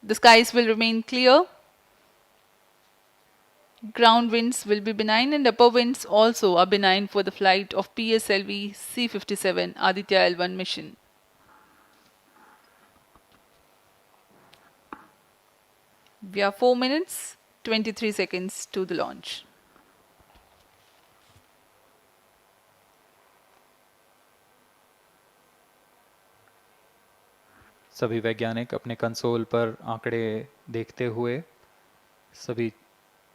The skies will remain clear. Ground winds will be benign and upper winds also are benign for the flight of PSLV C-57 Aditya L1 mission. We are 4 minutes, 23 seconds to the launch. सभी वैज्ञानिक अपने console पर आंकड़े देखते हुए सभी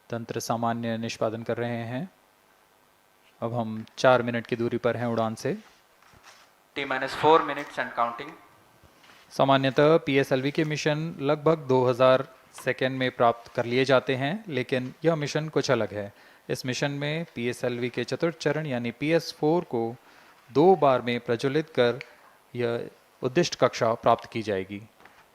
तंत्र सामान्य निष्पादन कर रहे हैं। अब हम 4 मिनट की दूरी पर हैं उड़ान से। T-4 minutes and counting. सामान्यतः PSLV के मिशन लगभग 2000 सेकेंड में प्राप्त कर लिए जाते हैं, लेकिन यह मिशन कुछ अलग है। इस मिशन में PSLV के चतुर्थ चरण यानी PS4 को 2 बार में प्रज्वलित कर यह उद्दिष्ट कक्षा प्राप्त की जाएगी।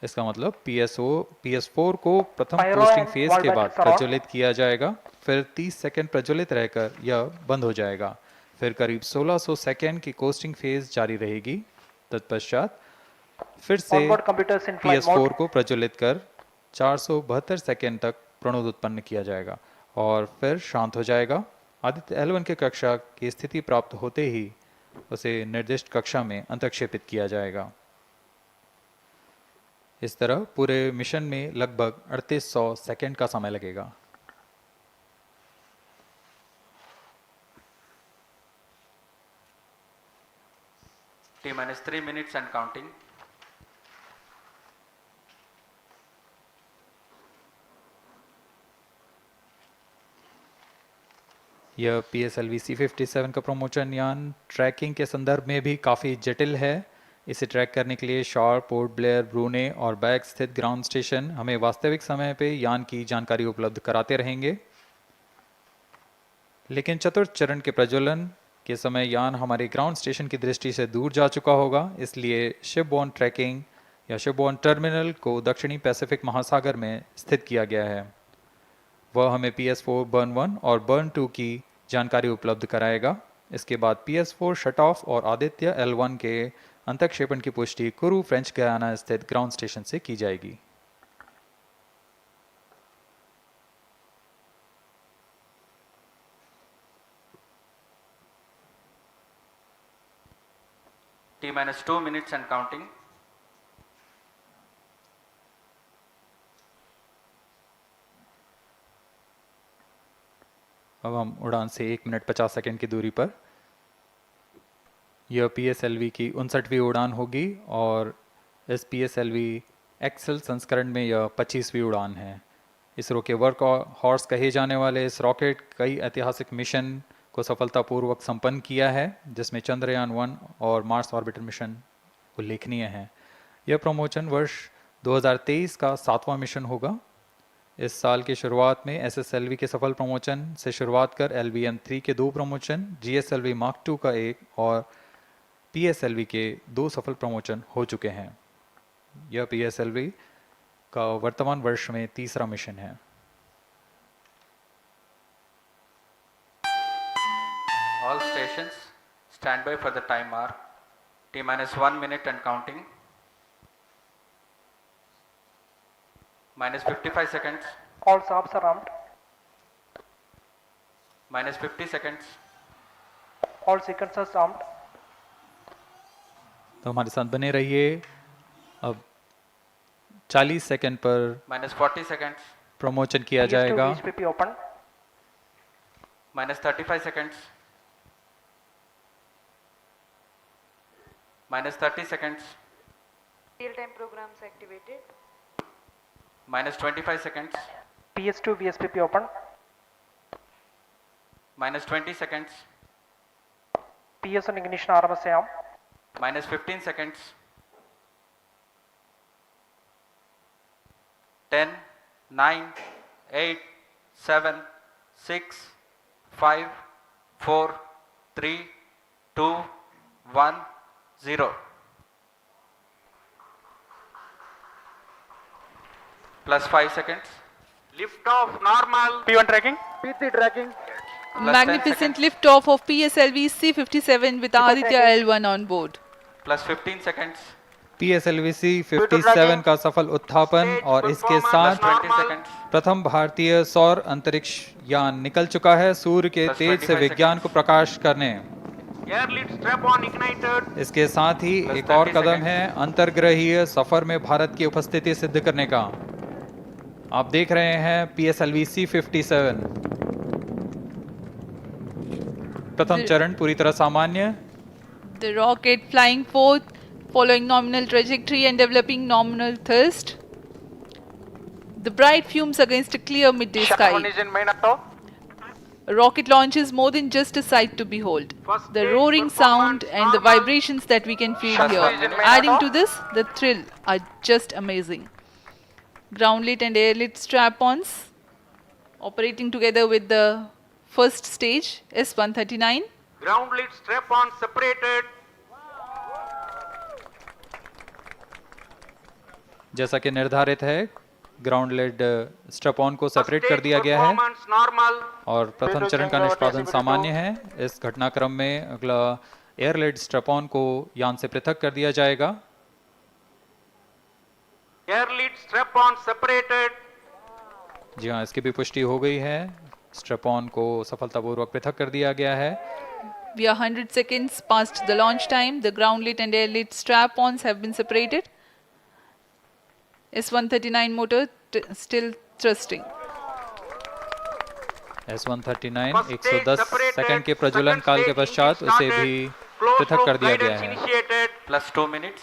इसका मतलब PS4 को प्रथम कोस्टिंग फेज के बाद प्रज्वलित किया जाएगा, फिर 30 सेकेंड प्रज्वलित रहकर यह बंद हो जाएगा, फिर करीब 1600 सेकेंड की कोस्टिंग फेज जारी रहेगी। तत्पश्चात फिर से PS4 को प्रज्वलित कर 472 सेकेंड तक प्रणोद उत्पन्न किया जाएगा और फिर शांत हो जाएगा। आदित्य L1 के कक्षा की स्थिति प्राप्त होते ही उसे निर्दिष्ट कक्षा में अंतक्षेपित किया जाएगा। इस तरह पूरे मिशन में लगभग 3800 सेकेंड का समय लगेगा। T-3 minutes and counting. यह PSLV C-57 का प्रमोशन यान ट्रैकिंग के संदर्भ में भी काफ़ी जटिल है। इसे ट्रैक करने के लिए शॉर, पोर्ट ब्लेयर, ब्रूने और बैग स्थित ग्राउंड स्टेशन हमें वास्तविक समय पे यान की जानकारी उपलब्ध कराते रहेंगे। लेकिन चतुर्थ चरण के प्रज्वलन के समय यान हमारे ग्राउंड स्टेशन की दृष्टि से दूर जा चुका होगा, इसलिए शिपबोर्न ट्रैकिंग या शिपबोर्न टर्मिनल को दक्षिणी पैसिफिक महासागर में स्थित किया गया है। वह हमें PS4 बर्न 1 और बर्न 2 की जानकारी उपलब्ध कराएगा। इसके बाद PS4 शट ऑफ और आदित्य L1 के अंतक्षेपण की पुष्टि कुरु फ्रेंच गयाना स्थित ग्राउंड स्टेशन से की जाएगी। T-2 minutes and counting. अब हम उड़ान से 1 मिनट 50 सेकेंड की दूरी पर। यह PSLV की 59वीं उड़ान होगी और इस PSLV एक्सेल संस्करण में यह 25वीं उड़ान है। इसरो के वर्क हॉर्स कहे जाने वाले इस रॉकेट कई ऐतिहासिक मिशन को सफलतापूर्वक संपन्न किया है, जिसमें चंद्रयान 1 और मार्स ऑर्बिटर मिशन उल्लेखनीय हैं। यह प्रमोशन वर्ष 2023 का 7वां मिशन होगा। इस साल की शुरुआत में SSLV के सफल प्रमोशन से शुरुआत कर LVM-3 के 2 प्रमोशन, GSLV Mark II का 1 और PSLV के 2 सफल प्रमोशन हो चुके हैं। यह PSLV का वर्तमान वर्ष में 3रा मिशन है। All stations stand by for the time mark. T-1 minute and counting. -55 seconds. All stops are armed. -50 seconds. All sequencers armed. तो हमारे साथ बने रहिए। अब 40 सेकंड पर -40 seconds. प्रमोशन किया PS2 जाएगा। VSPP open. -35 seconds. -30 seconds. Real-time programs activated. -25 seconds. PS2 VSPP open. -20 seconds. PS1 ignition RMS arm. -15 seconds. 10, 9, 8, 7, 6, 5, 4, 3, 2, 1, 0. +5 seconds. Lift off normal. P1 tracking. PT tracking. Magnificent liftoff of PSLV C-57 with Aditya L1 on board. +15 seconds. PSLV-C 57 का सफल उत्थापन और इसके साथ 20 seconds. प्रथम भारतीय सौर अंतरिक्ष यान निकल चुका है सूर्य के Plus तेज से 25 विज्ञान को प्रकाश करने। Air lead strap-on ignited. इसके साथ ही Plus एक और 30 कदम seconds. है अंतर्ग्रहीय सफर में भारत की उपस्थिति सिद्ध करने का। आप देख रहे हैं PSLV-C 57 प्रथम चरण पूरी तरह सामान्य। The rocket flying forth, following nominal trajectory and developing nominal thrust. The bright fumes against a clear midday Shut sky. one is in main auto. A rocket launch is more than just a sight to behold. First The stage roaring sound performance and the normal. vibrations that we can feel Shut here, one is in main adding auto. to this, the thrill are just amazing. Ground-lit and air-lit strap-ons operating together with the first stage, S-139. Ground lead strap-on separated. जैसा कि निर्धारित है ground lead स्ट्रप on को First separate कर stage दिया गया है performance normal. और प्रथम चरण का निष्पादन सामान्य है। इस घटनाक्रम में अगला एयर लेड स्ट्रप ऑन को यान से पृथक कर दिया जाएगा। Air lead strap-on separated. जी हाँ, इसकी भी पुष्टि हो गई है। स्ट्रप ऑन को सफलतापूर्वक पृथक कर दिया गया है। We are 100 seconds past the launch time. The ground-lit and air-lit strap-ons have been separated. S-139 motor still thrusting. S-139 First stage 110 separated. Second के प्रज्वलन Second काल के stage पश्चात engine उसे started. भी Closed पृथक loop कर दिया गया guidance है। initiated. Plus 2 minutes.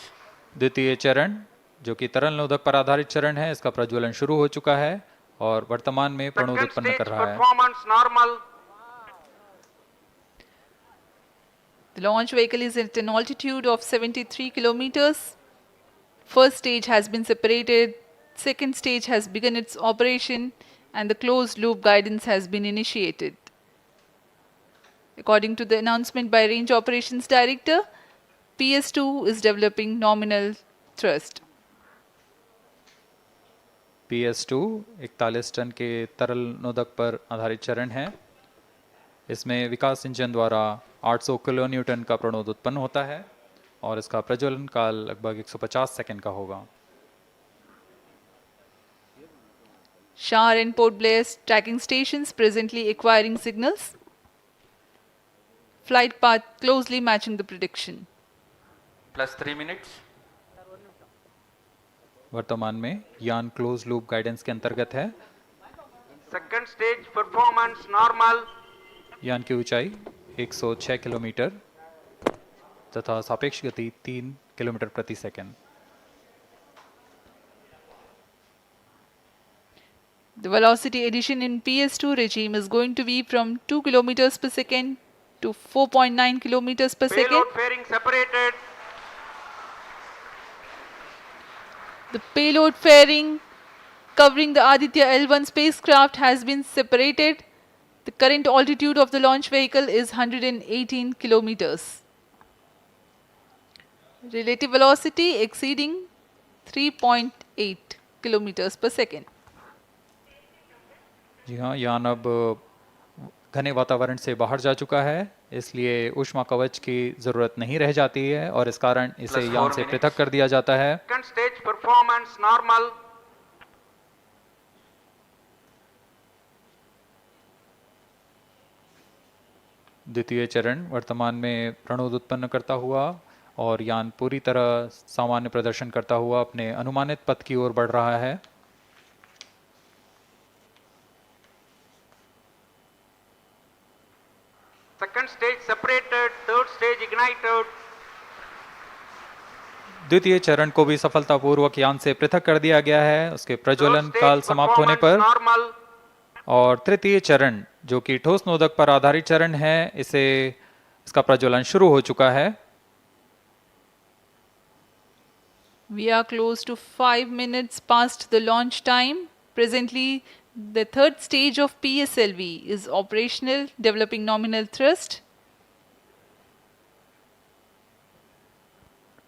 द्वितीय चरण जो कि तरल नोदक पर आधारित चरण है, इसका प्रज्वलन शुरू हो चुका है और वर्तमान में प्रणोद Second उत्पन्न stage कर रहा है। performance normal. The launch vehicle is at an altitude of 73 kilometers. First stage has been separated. Second stage has begun its operation and the closed loop guidance has been initiated. According to the announcement by Range Operations Director, PS2 is developing nominal thrust. PS2 41 ton के तरल नोदक पर आधारित चरण है। इसमें विकास engine द्वारा 800 kilo Newton का प्रणोद उत्पन्न होता है और इसका प्रज्वलन काल लगभग 150 सेकंड का होगा। Shar and Port Blair tracking stations presently acquiring signals. Flight path closely matching the prediction. Plus 3 minutes. वर्तमान में यान क्लोज लूप गाइडेंस के अंतर्गत है। Second stage performance normal. यान की ऊंचाई 106 किलोमीटर तथा सापेक्ष गति 3 किलोमीटर प्रति second. The velocity addition in PS2 regime is going to be from 2 kilometers per second to 4.9 kilometers per second. Payload fairing separated. The payload fairing covering the Aditya L1 spacecraft has been separated. The current altitude of the launch vehicle is 118 kilometers. Relative velocity exceeding 3.8 kilometers per second. जी हाँ, यान अब घने वातावरण से बाहर जा चुका है, इसलिए ऊष्मा कवच की जरूरत नहीं रह जाती है और इस कारण इसे Plus यान 4 से minutes. पृथक कर दिया जाता है। Second stage performance normal. द्वितीय चरण वर्तमान में प्रणोद उत्पन्न करता हुआ और यान पूरी तरह सामान्य प्रदर्शन करता हुआ अपने अनुमानित पथ की ओर बढ़ रहा है। Second stage separated. Third stage ignited. द्वितीय चरण को भी सफलतापूर्वक यान से पृथक कर दिया गया है उसके प्रज्वलन Third stage काल समाप्त होने पर। performance normal. और तृतीय चरण जो कि ठोस नोदक पर आधारित चरण है, इसका प्रज्वलन शुरू हो चुका है। We are close to 5 minutes past the launch time. Presently, the third stage of PSLV is operational, developing nominal thrust.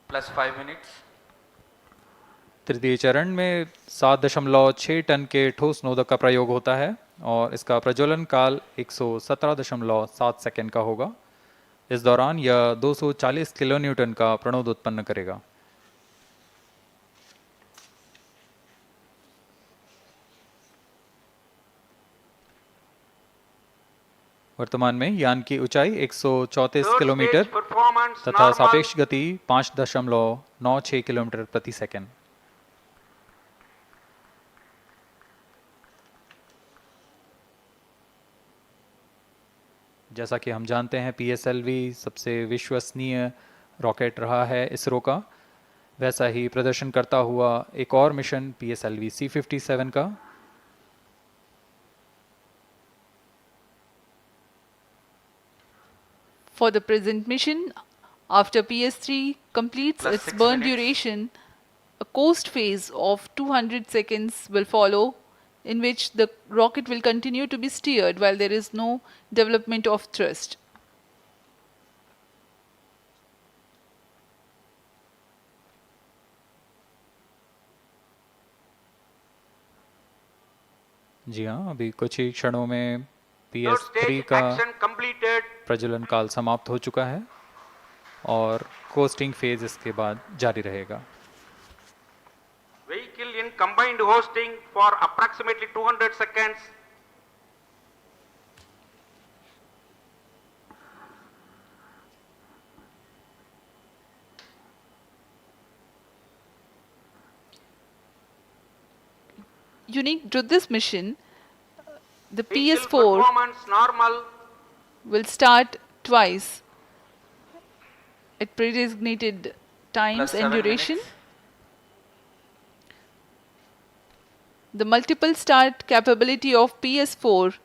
Plus 5 minutes. तृतीय चरण में 7.6 टन के ठोस नोदक का प्रयोग होता है और इसका प्रज्वलन काल 117.7 सेकंड का होगा। इस दौरान यह 240 किलो न्यूटन का प्रणोद उत्पन्न करेगा। वर्तमान में यान की ऊंचाई 134 Third किलोमीटर stage performance तथा normal. सापेक्ष गति 5.96 किलोमीटर प्रति सेकंड। जैसा कि हम जानते हैं पीएसएलवी सबसे विश्वसनीय रॉकेट रहा है इसरो का, वैसा ही प्रदर्शन करता हुआ एक और मिशन पीएसएलवी C57 का। For the present mission, after PS3 completes Plus its 6 burn minutes. duration, a coast phase of 200 seconds will follow, in which the rocket will continue to be steered while there is no development of thrust. जी हाँ, अभी कुछ ही क्षणों में Third PS3 stage का action completed. प्रज्वलन काल समाप्त हो चुका है और कोस्टिंग फेज इसके बाद जारी रहेगा। Vehicle in combined hosting for approximately 200 seconds. Unique to this mission, the Vehicle PS4 performance normal. will start twice at pre-designated times Plus and 7 duration. minutes. The multiple start capability of PS4